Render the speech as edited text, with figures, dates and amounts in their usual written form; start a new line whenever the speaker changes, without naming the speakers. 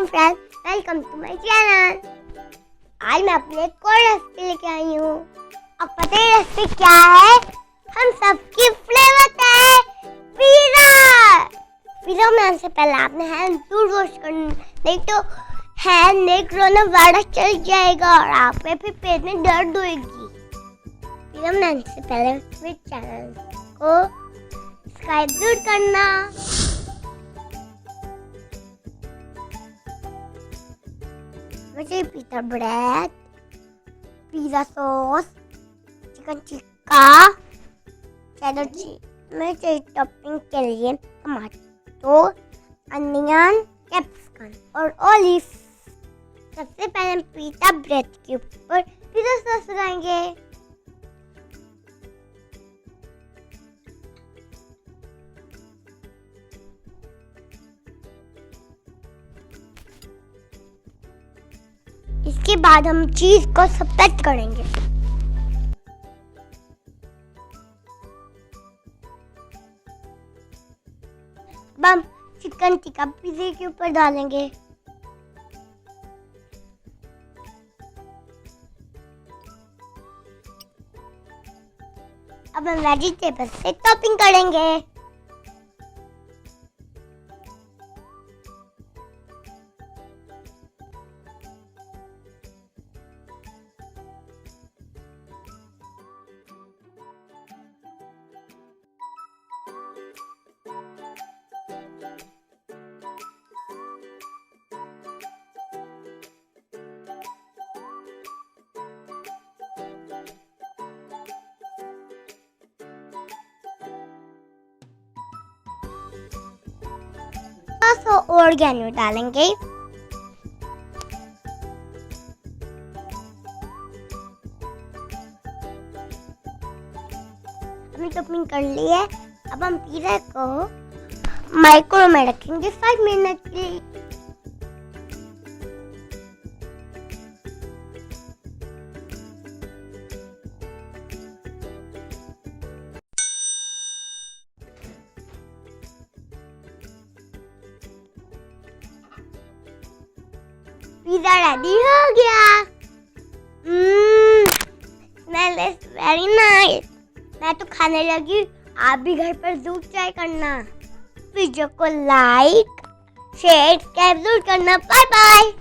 Friends, welcome to my channel. आज मैं अपने एक और रेसिपी लेके आई हूँ। अब पता है रेसिपी क्या है? हम सबकी फेवरेट है पिज़्ज़ा। पिज़्ज़ा बनाने से पहले आपने हैंड जरूर वॉश करना, नहीं तो हैंड में कोरोना वायरस चल जाएगा और आप में फिर पेट में दर्द होगी। पिज़्ज़ा बनाने से पहले मेरे चैनल को सब्सक्राइब जरूर करना। मुझे pizza bread, pizza sauce, chicken tikka, cheddar चीज में टॉपिंग के लिए टमाटो, अनियन, कैप्सिकम और ऑलिव। सबसे पहले हम पिज़्ज़ा ब्रेड के ऊपर पिज़्ज़ा सॉस लगाएंगे। इसके बाद हम चीज को स्प्रेड करेंगे। अब हम चिकन टिक्का पिज़्ज़ा के ऊपर डालेंगे। अब हम वेजिटेबल से टॉपिंग करेंगे। ऑर्गेनो डालेंगे। हमने टॉपिंग कर ली है। अब हम पिज़्ज़ा को माइक्रो में रखेंगे 5 मिनट के लिए। पिज़्ज़ा रेडी हो गया। Smell is very nice. मैं तो खाने लगी, आप भी घर पर जरूर ट्राई करना। वीडियो को लाइक, शेयर, सब्सक्राइब जरूर करना। Bye bye.